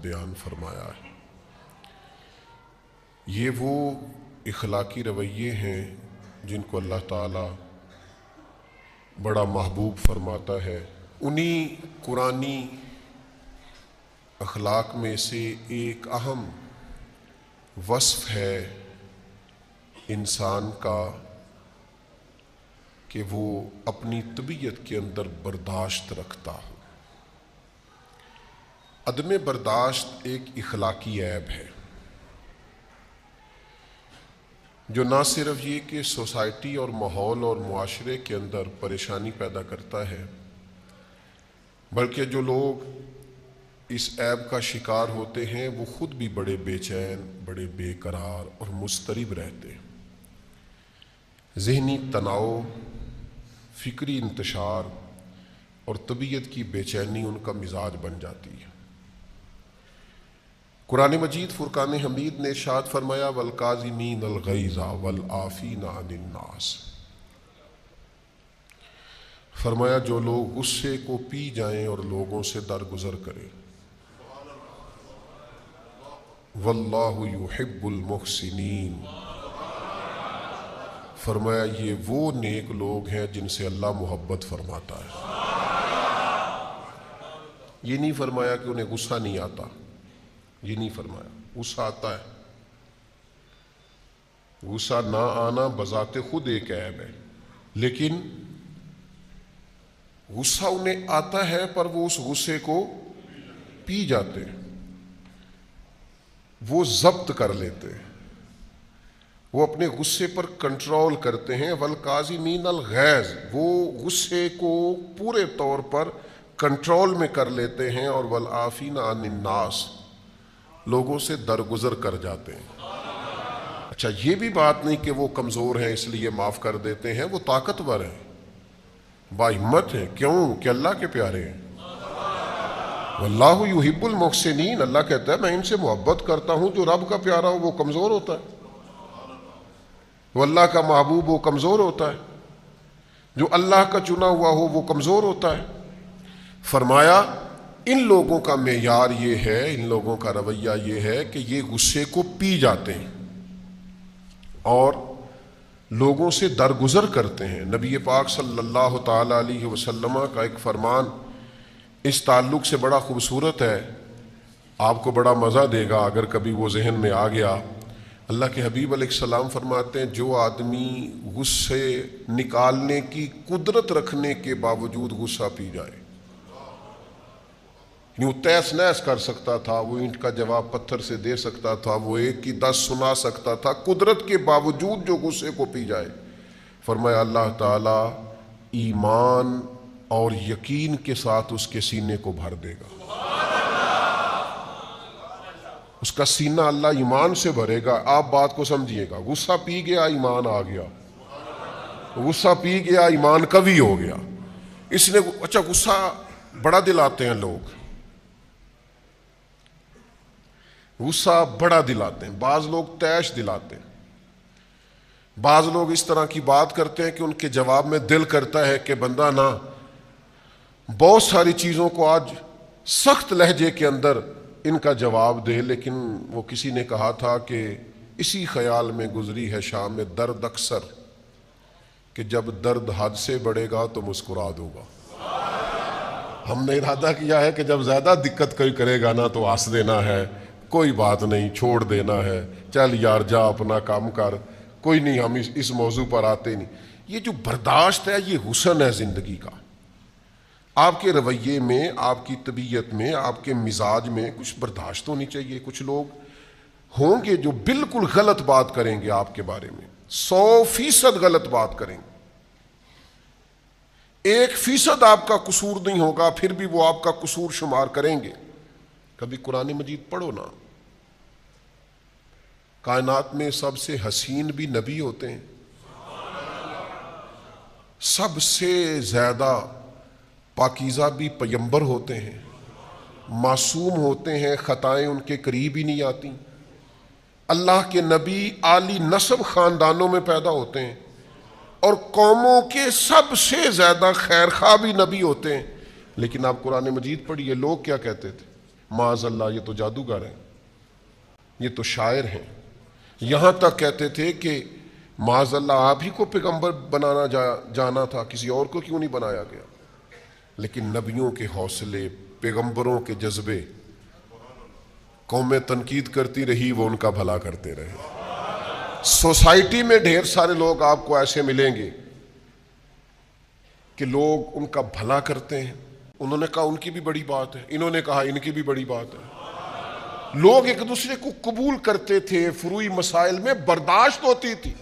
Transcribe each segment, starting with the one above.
بیان فرمایا ہے۔ یہ وہ اخلاقی رویے ہیں جن کو اللہ تعالیٰ بڑا محبوب فرماتا ہے۔ انہی قرآنی اخلاق میں سے ایک اہم وصف ہے انسان کا کہ وہ اپنی طبیعت کے اندر برداشت رکھتا ہو۔ عدم برداشت ایک اخلاقی عیب ہے جو نہ صرف یہ کہ سوسائٹی اور ماحول اور معاشرے کے اندر پریشانی پیدا کرتا ہے، بلکہ جو لوگ اس عیب کا شکار ہوتے ہیں وہ خود بھی بڑے بے چین، بڑے بے قرار اور مضطرب رہتے ہیں۔ ذہنی تناؤ، فکری انتشار اور طبیعت کی بے چینی ان کا مزاج بن جاتی ہے۔ قرآن مجید فرقان حمید نے ارشاد فرمایا والکاظمین الغیظ والعافین عن الناس، فرمایا جو لوگ غصے کو پی جائیں اور لوگوں سے درگزر کریں، واللہ یحب المحسنین، فرمایا یہ وہ نیک لوگ ہیں جن سے اللہ محبت فرماتا ہے۔ یہ نہیں فرمایا کہ انہیں غصہ نہیں آتا، یہ نہیں فرمایا، غصہ آتا ہے۔ غصہ نہ آنا بذات خود ایک عیب ہے، لیکن غصہ انہیں آتا ہے پر وہ اس غصے کو پی جاتے ہیں، وہ ضبط کر لیتے ہیں، وہ اپنے غصے پر کنٹرول کرتے ہیں۔ والکاظمین الغیظ، وہ غصے کو پورے طور پر کنٹرول میں کر لیتے ہیں، اور والعافین عن الناس، لوگوں سے درگزر کر جاتے ہیں۔ اچھا یہ بھی بات نہیں کہ وہ کمزور ہیں اس لیے معاف کر دیتے ہیں، وہ طاقتور ہیں، با ہمت ہیں، کیوں کہ اللہ کے پیارے ہیں۔ واللہ یحب المحسنین، اللہ کہتا ہے میں ان سے محبت کرتا ہوں، جو رب کا پیارا ہو وہ کمزور ہوتا ہے، وہ اللہ کا محبوب وہ کمزور ہوتا ہے، جو اللہ کا چنا ہوا ہو وہ کمزور ہوتا ہے۔ فرمایا ان لوگوں کا معیار یہ ہے، ان لوگوں کا رویہ یہ ہے کہ یہ غصے کو پی جاتے ہیں اور لوگوں سے درگزر کرتے ہیں۔ نبی پاک صلی اللہ تعالی علیہ وسلم کا ایک فرمان اس تعلق سے بڑا خوبصورت ہے، آپ کو بڑا مزہ دے گا اگر کبھی وہ ذہن میں آ گیا۔ اللہ کے حبیب علیہ السلام فرماتے ہیں جو آدمی غصے نکالنے کی قدرت رکھنے کے باوجود غصہ پی جائے، وہ تیس نیس کر سکتا تھا، وہ اینٹ کا جواب پتھر سے دے سکتا تھا، وہ ایک کی 10 سنا سکتا تھا، قدرت کے باوجود جو غصے کو پی جائے، فرمایا اللہ تعالیٰ ایمان اور یقین کے ساتھ اس کے سینے کو بھر دے گا، اس کا سینہ اللہ ایمان سے بھرے گا۔ آپ بات کو سمجھیے گا، غصہ پی گیا ایمان آ گیا، غصہ پی گیا ایمان قوی ہو گیا۔ اس نے اچھا غصہ بڑا دلاتے ہیں لوگ، غصہ بڑا دلاتے ہیں، بعض لوگ تیش دلاتے ہیں، بعض لوگ اس طرح کی بات کرتے ہیں کہ ان کے جواب میں دل کرتا ہے کہ بندہ نہ بہت ساری چیزوں کو آج سخت لہجے کے اندر ان کا جواب دے، لیکن وہ کسی نے کہا تھا کہ اسی خیال میں گزری ہے شام میں درد اکثر کہ جب درد حد سے بڑھے گا تو مسکرا دوں گا۔ ہم نے ارادہ کیا ہے کہ جب زیادہ دقت کوئی کرے گا نا تو ہنس دینا ہے، کوئی بات نہیں، چھوڑ دینا ہے، چل یار جا اپنا کام کر، کوئی نہیں، ہم اس موضوع پر آتے نہیں۔ یہ جو برداشت ہے یہ حسن ہے زندگی کا۔ آپ کے رویے میں، آپ کی طبیعت میں، آپ کے مزاج میں کچھ برداشت ہونی چاہیے۔ کچھ لوگ ہوں گے جو بالکل غلط بات کریں گے آپ کے بارے میں، 100% غلط بات کریں گے، 1% آپ کا قصور نہیں ہوگا، پھر بھی وہ آپ کا قصور شمار کریں گے۔ کبھی قرآن مجید پڑھو نا، کائنات میں سب سے حسین بھی نبی ہوتے ہیں، سب سے زیادہ پاکیزہ بھی پیمبر ہوتے ہیں، معصوم ہوتے ہیں، خطائیں ان کے قریب ہی نہیں آتی۔ اللہ کے نبی عالی نسب خاندانوں میں پیدا ہوتے ہیں اور قوموں کے سب سے زیادہ خیر خواہ بھی نبی ہوتے ہیں، لیکن آپ قرآن مجید پڑھیے، لوگ کیا کہتے تھے؟ معاذ اللہ یہ تو جادوگر ہیں، یہ تو شاعر ہیں، یہاں تک کہتے تھے کہ معاذ اللہ آپ ہی کو پیغمبر بنانا جانا تھا، کسی اور کو کیوں نہیں بنایا گیا؟ لیکن نبیوں کے حوصلے، پیغمبروں کے جذبے، قومیں تنقید کرتی رہی، وہ ان کا بھلا کرتے رہے۔ سوسائٹی میں ڈھیر سارے لوگ آپ کو ایسے ملیں گے کہ لوگ ان کا بھلا کرتے ہیں، انہوں نے کہا ان کی بھی بڑی بات ہے، انہوں نے کہا ان کی بھی بڑی بات ہے، لوگ ایک دوسرے کو قبول کرتے تھے، فروعی مسائل میں برداشت ہوتی تھی۔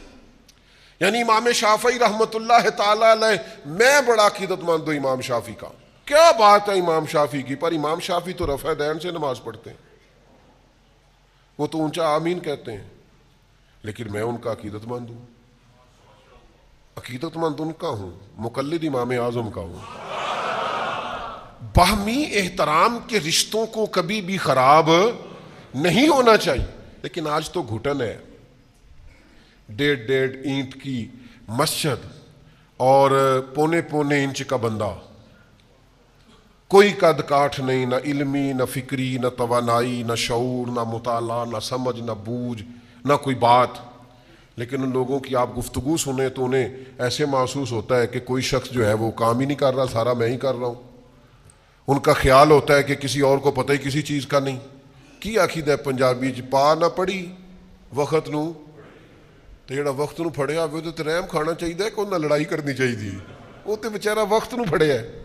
یعنی امام شافعی رحمۃ اللہ تعالی علیہ، میں بڑا عقیدت مند ہوں امام شافعی کا، کیا بات ہے امام شافعی کی، پر امام شافعی تو رفع دین سے نماز پڑھتے ہیں، وہ تو اونچا آمین کہتے ہیں، لیکن میں ان کا عقیدت مند ہوں، عقیدت مند ان کا ہوں، مقلد امام اعظم کا ہوں۔ باہمی احترام کے رشتوں کو کبھی بھی خراب نہیں ہونا چاہیے، لیکن آج تو گھٹن ہے، 1.5 اینٹ کی مسجد اور 1.25 انچ کا بندہ، کوئی قد کاٹھ نہیں، نہ علمی، نہ فکری، نہ توانائی، نہ شعور، نہ مطالعہ، نہ سمجھ، نہ بوجھ، نہ کوئی بات، لیکن ان لوگوں کی آپ گفتگو سنیں تو انہیں ایسے محسوس ہوتا ہے کہ کوئی شخص جو ہے وہ کام ہی نہیں کر رہا، سارا میں ہی کر رہا ہوں۔ ان کا خیال ہوتا ہے کہ کسی اور کو پتہ ہی کسی چیز کا نہیں۔ کی عقیدہ ہے پنجابی چ پا نہ پڑھی وقت نو، تو جڑا وقت نو پھڑیا ہوئے تو رحم کھانا چاہیے کہ انہیں لڑائی کرنی چاہیے، وہ تو بیچارہ وقت نو پھڑیا ہے،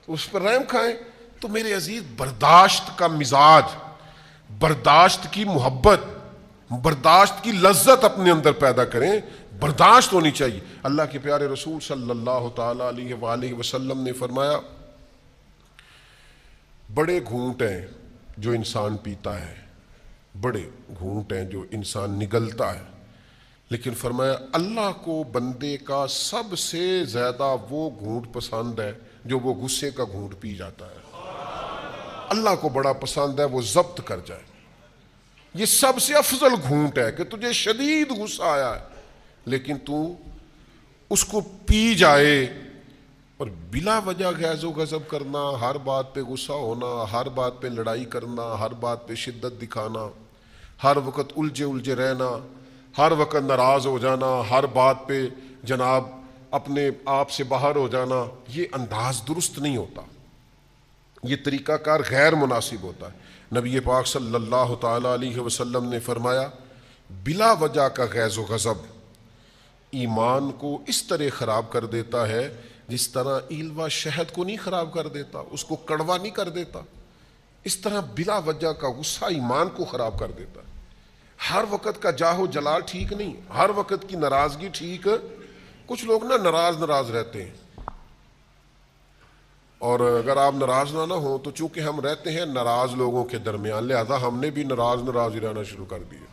اس پر رحم کھائیں۔ تو میرے عزیز، برداشت کا مزاج، برداشت کی محبت، برداشت کی لذت اپنے اندر پیدا کریں، برداشت ہونی چاہیے۔ اللہ کے پیارے رسول صلی اللہ تعالی علیہ وآلہ وسلم نے فرمایا، بڑے گھونٹ ہیں جو انسان پیتا ہے، بڑے گھونٹ ہیں جو انسان نگلتا ہے، لیکن فرمایا اللہ کو بندے کا سب سے زیادہ وہ گھونٹ پسند ہے جو وہ غصے کا گھونٹ پی جاتا ہے۔ اللہ کو بڑا پسند ہے وہ ضبط کر جائے، یہ سب سے افضل گھونٹ ہے کہ تجھے شدید غصہ آیا ہے لیکن تو اس کو پی جائے، اور بلا وجہ غیظ و غضب کرنا، ہر بات پہ غصہ ہونا، ہر بات پہ لڑائی کرنا، ہر بات پہ شدت دکھانا، ہر وقت الجھے رہنا، ہر وقت ناراض ہو جانا، ہر بات پہ جناب اپنے آپ سے باہر ہو جانا، یہ انداز درست نہیں ہوتا، یہ طریقہ کار غیر مناسب ہوتا ہے۔ نبی پاک صلی اللہ تعالی علیہ وسلم نے فرمایا، بلا وجہ کا غیظ و غضب ایمان کو اس طرح خراب کر دیتا ہے جس طرح ایلوا شہد کو نہیں خراب کر دیتا، اس کو کڑوا نہیں کر دیتا، اس طرح بلا وجہ کا غصہ ایمان کو خراب کر دیتا ہے۔ ہر وقت کا جاہ و جلال ٹھیک نہیں، ہر وقت کی ناراضگی ٹھیک، کچھ لوگ نا ناراض رہتے ہیں، اور اگر آپ ناراض نہ ہوں تو چونکہ ہم رہتے ہیں ناراض لوگوں کے درمیان، لہذا ہم نے بھی ناراض ہی رہنا شروع کر دیا،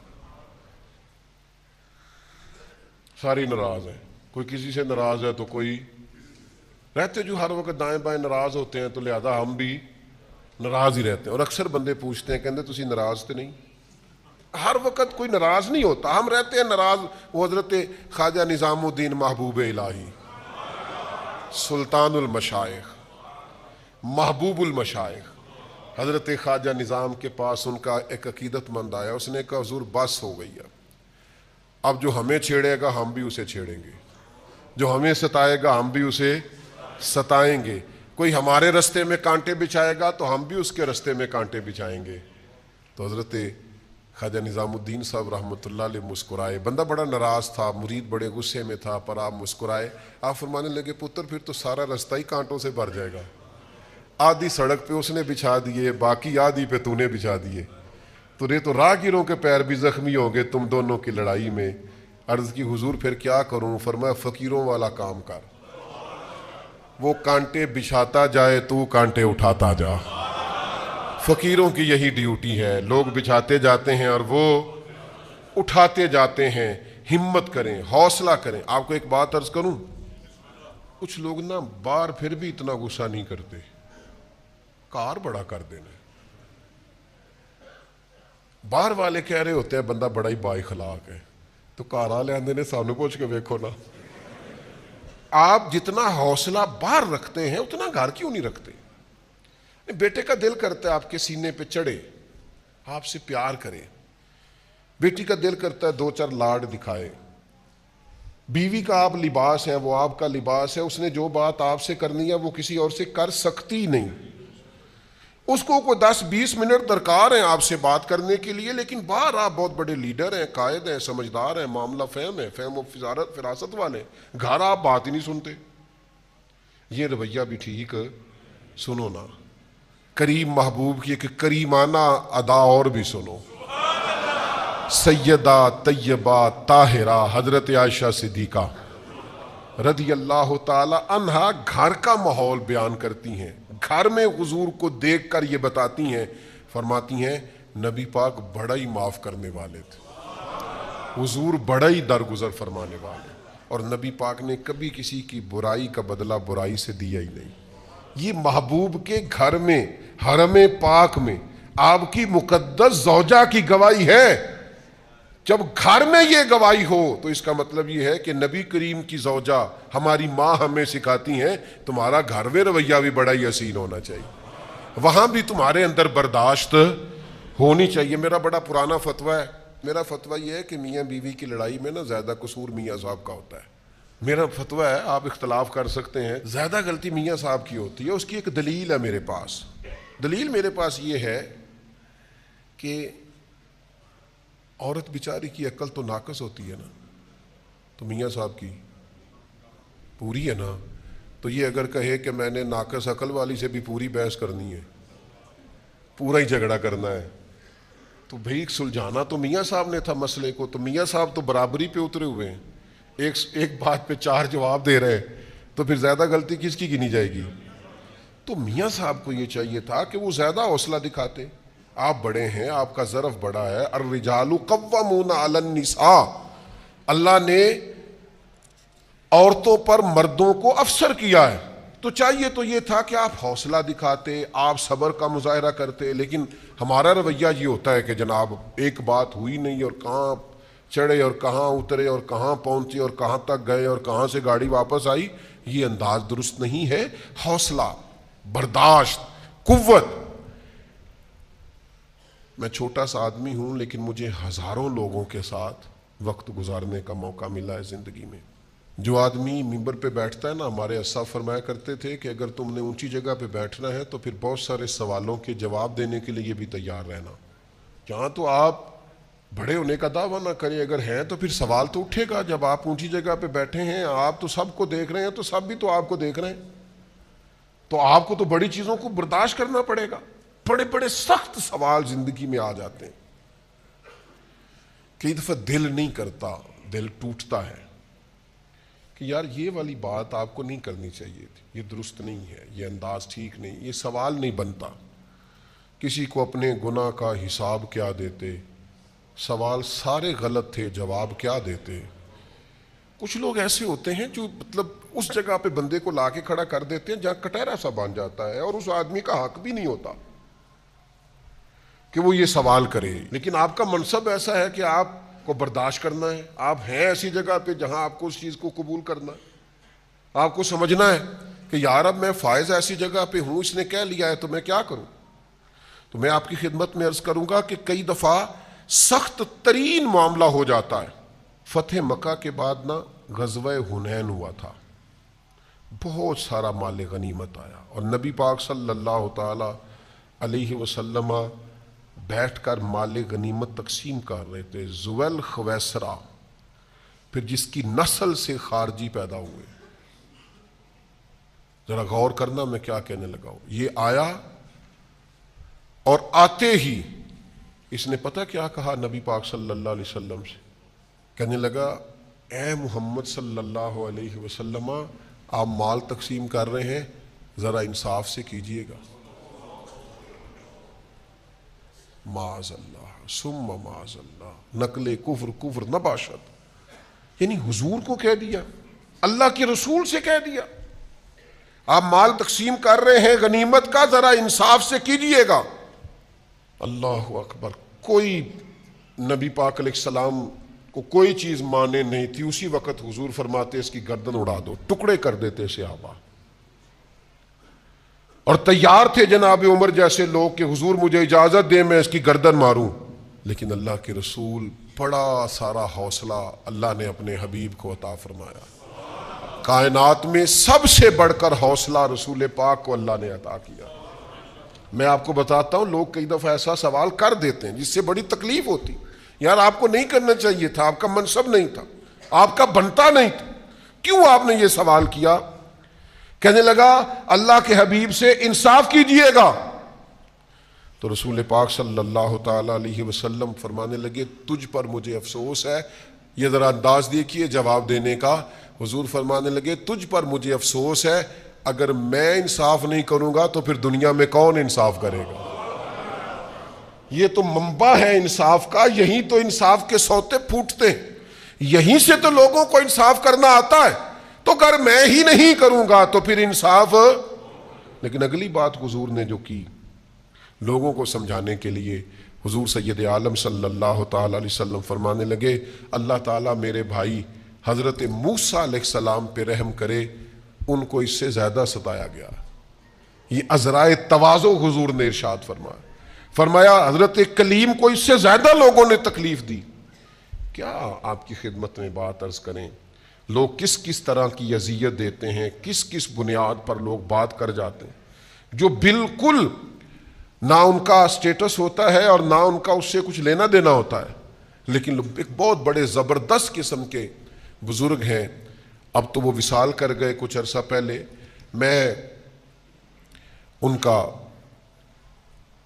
ساری ناراض ہیں، کوئی کسی سے ناراض ہے تو کوئی رہتے جو ہر وقت دائیں بائیں ناراض ہوتے ہیں، تو لہذا ہم بھی ناراض ہی رہتے ہیں۔ اور اکثر بندے پوچھتے ہیں، کہتے تسی ناراض تو نہیں؟ ہر وقت کوئی ناراض نہیں ہوتا، ہم رہتے ہیں ناراض۔ وہ حضرت خواجہ نظام الدین محبوب الہی، سلطان المشائخ، محبوب المشائخ، حضرت خواجہ نظام کے پاس ان کا ایک عقیدت مند آیا، اس نے کہا حضور بس ہو گئی اب جو ہمیں چھیڑے گا ہم بھی اسے چھیڑیں گے، جو ہمیں ستائے گا ہم بھی اسے ستائیں گے، کوئی ہمارے رستے میں کانٹے بچھائے گا تو ہم بھی اس کے رستے میں کانٹے بچھائیں گے۔ تو حضرت خواجہ نظام الدین صاحب رحمۃ اللہ علیہ مسکرائے، بندہ بڑا ناراض تھا، مرید بڑے غصے میں تھا، پر آپ مسکرائے، آپ فرمانے لگے پتر پھر تو سارا رستہ ہی کانٹوں سے بھر جائے گا، آدھی سڑک پہ اس نے بچھا دیے، باقی آدھی پہ تو نے بچھا دیے، تو راہگیروں کے پیر بھی زخمی ہوں گے تم دونوں کی لڑائی میں۔ عرض کی حضور پھر کیا کروں؟ فرمایا فقیروں والا کام کر، وہ کانٹے بچھاتا جائے تو کانٹے اٹھاتا جا، فقیروں کی یہی ڈیوٹی ہے، لوگ بچھاتے جاتے ہیں اور وہ اٹھاتے جاتے ہیں۔ ہمت کریں، حوصلہ کریں۔ آپ کو ایک بات عرض کروں، کچھ لوگ نا باہر پھر بھی اتنا غصہ نہیں کرتے، کار بڑا کر دینا، باہر والے کہہ رہے ہوتے ہیں بندہ بڑا ہی با اخلاق ہے، تو کار والے آندے نے سانو پوچھ کے ویکھو نا۔ آپ جتنا حوصلہ باہر رکھتے ہیں اتنا گھر کیوں نہیں رکھتے؟ بیٹے کا دل کرتا ہے آپ کے سینے پہ چڑھے، آپ سے پیار کرے، بیٹی کا دل کرتا ہے دو چار لاڈ دکھائے، بیوی کا آپ لباس ہے، وہ آپ کا لباس ہے، اس نے جو بات آپ سے کرنی ہے وہ کسی اور سے کر سکتی نہیں، اس کو کوئی 10-20 منٹ درکار ہیں آپ سے بات کرنے کے لیے، لیکن باہر آپ بہت بڑے لیڈر ہیں، قائد ہیں، سمجھدار ہیں، معاملہ فہم ہے، فہم و فراست والے، گھر آپ بات ہی نہیں سنتے۔ یہ رویہ بھی ٹھیک سنو نا، کریم محبوب کی ایک کریمانہ ادا اور بھی سنو۔ سیدہ طیبہ طاہرہ حضرت عائشہ صدیقہ رضی اللہ تعالی عنہا گھر کا ماحول بیان کرتی ہیں، گھر میں حضور کو دیکھ کر یہ بتاتی ہیں، فرماتی ہیں نبی پاک بڑا ہی معاف کرنے والے تھے، حضور بڑا ہی درگزر فرمانے والے، اور نبی پاک نے کبھی کسی کی برائی کا بدلہ برائی سے دیا ہی نہیں۔ یہ محبوب کے گھر میں، حرم پاک میں آپ کی مقدس زوجہ کی گواہی ہے۔ جب گھر میں یہ گواہی ہو تو اس کا مطلب یہ ہے کہ نبی کریم کی زوجہ ہماری ماں ہمیں سکھاتی ہیں تمہارا گھر میں رویہ بھی بڑا ہی حسین ہونا چاہیے، وہاں بھی تمہارے اندر برداشت ہونی چاہیے۔ میرا بڑا پرانا فتویٰ ہے، میرا فتویٰ یہ ہے کہ میاں بیوی کی لڑائی میں نا زیادہ قصور میاں صاحب کا ہوتا ہے۔ میرا فتویٰ ہے، آپ اختلاف کر سکتے ہیں، زیادہ غلطی میاں صاحب کی ہوتی ہے۔ اس کی ایک دلیل ہے میرے پاس، دلیل میرے پاس یہ ہے کہ عورت بیچاری کی عقل تو ناقص ہوتی ہے نا، تو میاں صاحب کی پوری ہے نا، تو یہ اگر کہے کہ میں نے ناقص عقل والی سے بھی پوری بحث کرنی ہے، پورا ہی جھگڑا کرنا ہے، تو بھئی سلجھانا تو میاں صاحب نے تھا مسئلے کو، تو میاں صاحب تو برابری پہ اترے ہوئے ہیں، ایک بات پہ 4 جواب دے رہے، تو پھر زیادہ غلطی کس کی گنی جائے گی؟ تو میاں صاحب کو یہ چاہیے تھا کہ وہ زیادہ حوصلہ دکھاتے، آپ بڑے ہیں، آپ کا ظرف بڑا ہے، الرجال قوامون علی النساء، اللہ نے عورتوں پر مردوں کو افسر کیا ہے، تو چاہیے تو یہ تھا کہ آپ حوصلہ دکھاتے، آپ صبر کا مظاہرہ کرتے، لیکن ہمارا رویہ یہ ہوتا ہے کہ جناب ایک بات ہوئی نہیں اور کہاں چڑھے اور کہاں اترے اور کہاں پہنچے اور کہاں تک گئے اور کہاں سے گاڑی واپس آئی، یہ انداز درست نہیں ہے۔ حوصلہ، برداشت، قوت۔ میں چھوٹا سا آدمی ہوں لیکن مجھے ہزاروں لوگوں کے ساتھ وقت گزارنے کا موقع ملا ہے زندگی میں۔ جو آدمی ممبر پہ بیٹھتا ہے نا، ہمارے اسلاف فرمایا کرتے تھے کہ اگر تم نے اونچی جگہ پہ بیٹھنا ہے تو پھر بہت سارے سوالوں کے جواب دینے کے لیے بھی تیار رہنا۔ جہاں تو آپ بڑے ہونے کا دعویٰ نہ کریں، اگر ہیں تو پھر سوال تو اٹھے گا۔ جب آپ اونچی جگہ پہ بیٹھے ہیں، آپ تو سب کو دیکھ رہے ہیں، تو سب بھی تو آپ کو دیکھ رہے ہیں، تو آپ کو تو بڑی چیزوں کو برداشت کرنا پڑے گا۔ بڑے بڑے سخت سوال زندگی میں آ جاتے ہیں، کئی دفعہ دل نہیں کرتا، دل ٹوٹتا ہے کہ یار یہ والی بات آپ کو نہیں کرنی چاہیے تھی، یہ درست نہیں ہے، یہ انداز ٹھیک نہیں، یہ سوال نہیں بنتا۔ کسی کو اپنے گناہ کا حساب کیا دیتے، سوال سارے غلط تھے، جواب کیا دیتے۔ کچھ لوگ ایسے ہوتے ہیں جو مطلب اس جگہ پہ بندے کو لا کے کھڑا کر دیتے ہیں جہاں کٹہرا سا بن جاتا ہے، اور اس آدمی کا حق بھی نہیں ہوتا کہ وہ یہ سوال کرے، لیکن آپ کا منصب ایسا ہے کہ آپ کو برداشت کرنا ہے۔ آپ ہیں ایسی جگہ پہ جہاں آپ کو اس چیز کو قبول کرنا ہے، آپ کو سمجھنا ہے کہ یار اب میں فائز ایسی جگہ پہ ہوں، اس نے کہہ لیا ہے تو میں کیا کروں۔ تو میں آپ کی خدمت میں عرض کروں گا کہ کئی دفعہ سخت ترین معاملہ ہو جاتا ہے۔ فتح مکہ کے بعد نا غزوہ حنین ہوا تھا، بہت سارا مال غنیمت آیا، اور نبی پاک صلی اللہ تعالی علیہ وسلم بیٹھ کر مال غنیمت تقسیم کر رہے تھے۔ زویل خویسرا، پھر جس کی نسل سے خارجی پیدا ہوئے، ذرا غور کرنا میں کیا کہنے لگا ہوں۔ یہ آیا اور آتے ہی اس نے پتہ کیا کہا نبی پاک صلی اللہ علیہ وسلم سے، کہنے لگا اے محمد صلی اللہ علیہ وسلم، آپ مال تقسیم کر رہے ہیں، ذرا انصاف سے کیجئے گا۔ معاذ اللہ ثم معاذ اللہ، نقل کفر نباشت، یعنی حضور کو کہہ دیا، اللہ کے رسول سے کہہ دیا، آپ مال تقسیم کر رہے ہیں غنیمت کا، ذرا انصاف سے کیجئے گا۔ اللہ اکبر۔ کوئی نبی پاک علیہ السلام کو کوئی چیز مانے نہیں تھی، اسی وقت حضور فرماتے اس کی گردن اڑا دو، ٹکڑے کر دیتے صحابہ۔ اور تیار تھے جناب عمر جیسے لوگ کہ حضور مجھے اجازت دیں میں اس کی گردن ماروں، لیکن اللہ کے رسول بڑا سارا حوصلہ اللہ نے اپنے حبیب کو عطا فرمایا۔ کائنات میں سب سے بڑھ کر حوصلہ رسول پاک کو اللہ نے عطا کیا۔ میں آپ کو بتاتا ہوں، لوگ کئی دفعہ ایسا سوال کر دیتے ہیں جس سے بڑی تکلیف ہوتی، یار آپ کو نہیں کرنا چاہیے تھا، آپ کا منصب نہیں تھا، آپ کا بنتا نہیں تھا، کیوں آپ نے یہ سوال کیا؟ کہنے لگا اللہ کے حبیب سے انصاف کیجئے گا، تو رسول پاک صلی اللہ تعالی علیہ وسلم فرمانے لگے تجھ پر مجھے افسوس ہے۔ یہ ذرا انداز دیکھیے جواب دینے کا۔ حضور فرمانے لگے تجھ پر مجھے افسوس ہے، اگر میں انصاف نہیں کروں گا تو پھر دنیا میں کون انصاف کرے گا؟ یہ تو منبع ہے انصاف کا، یہیں تو انصاف کے سوتے پھوٹتے ہیں، یہیں سے تو لوگوں کو انصاف کرنا آتا ہے، تو اگر میں ہی نہیں کروں گا تو پھر انصاف۔ لیکن اگلی بات حضور نے جو کی لوگوں کو سمجھانے کے لیے، حضور سید عالم صلی اللہ تعالی علیہ وسلم فرمانے لگے اللہ تعالیٰ میرے بھائی حضرت موسیٰ علیہ السلام پہ رحم کرے، ان کو اس سے زیادہ ستایا گیا۔ یہ عذرائے تواضع حضور نے ارشاد فرمایا حضرت کلیم کو اس سے زیادہ لوگوں نے تکلیف دی۔ کیا آپ کی خدمت میں بات عرض کریں، لوگ کس کس طرح کی اذیت دیتے ہیں، کس کس بنیاد پر لوگ بات کر جاتے ہیں جو بالکل نہ ان کا سٹیٹس ہوتا ہے اور نہ ان کا اس سے کچھ لینا دینا ہوتا ہے، لیکن ایک بہت بڑے زبردست قسم کے بزرگ ہیں، اب تو وہ وصال کر گئے کچھ عرصہ پہلے، میں ان کا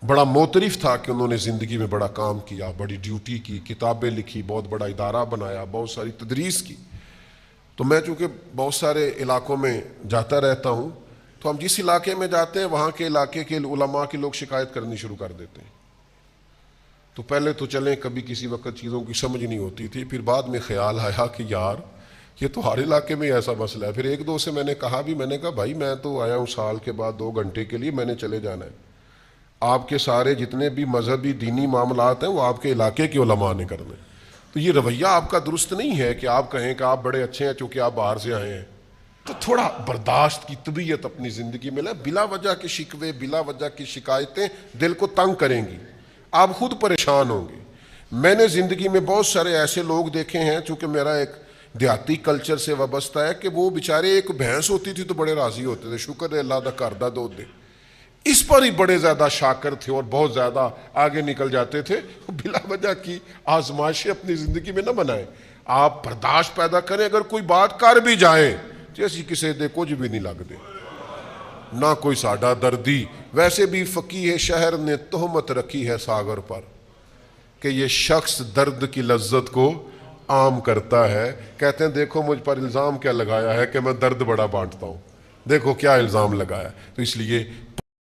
بڑا معترف تھا کہ انہوں نے زندگی میں بڑا کام کیا، بڑی ڈیوٹی کی، کتابیں لکھی، بہت بڑا ادارہ بنایا، بہت ساری تدریس کی۔ تو میں چونکہ بہت سارے علاقوں میں جاتا رہتا ہوں، تو ہم جس علاقے میں جاتے ہیں وہاں کے علاقے کے علماء کے لوگ شکایت کرنی شروع کر دیتے ہیں۔ تو پہلے تو چلیں کبھی کسی وقت چیزوں کی سمجھ نہیں ہوتی تھی، پھر بعد میں خیال آیا کہ یار یہ تو ہر علاقے میں ایسا مسئلہ ہے۔ پھر ایک دو سے میں نے کہا بھائی میں تو آیا ہوں سال کے بعد 2 گھنٹے کے لیے، میں نے چلے جانا ہے، آپ کے سارے جتنے بھی مذہبی دینی معاملات ہیں وہ آپ کے علاقے کے علماء نے کرنے، تو یہ رویہ آپ کا درست نہیں ہے کہ آپ کہیں کہ آپ بڑے اچھے ہیں چونکہ آپ باہر سے آئے ہیں۔ تو تھوڑا برداشت کی طبیعت اپنی زندگی میں لیں، بلا وجہ کے شکوے، بلا وجہ کی شکایتیں دل کو تنگ کریں گی، آپ خود پریشان ہوں گے۔ میں نے زندگی میں بہت سارے ایسے لوگ دیکھے ہیں، چونکہ میرا ایک دیہاتی کلچر سے وابستہ ہے، کہ وہ بیچارے ایک بھینس ہوتی تھی تو بڑے راضی ہوتے تھے، شکر ہے اللہ دا گھر دا دودھ دے، اس پر ہی بڑے زیادہ شاکر تھے اور بہت زیادہ آگے نکل جاتے تھے۔ بلا وجہ کی آزمائشیں اپنی زندگی میں نہ بنائیں، آپ برداشت پیدا کریں، اگر کوئی بات کر بھی جائے جیسی کسی دے کچھ بھی نہیں لگ دے، نہ کوئی ساڈا دردی۔ ویسے بھی فقیہ شہر نے تہمت رکھی ہے ساغر پر کہ یہ شخص درد کی لذت کو عام کرتا ہے، کہتے ہیں دیکھو مجھ پر الزام کیا لگایا ہے کہ میں درد بڑا بانٹتا ہوں، دیکھو کیا الزام لگایا۔ تو اس لیے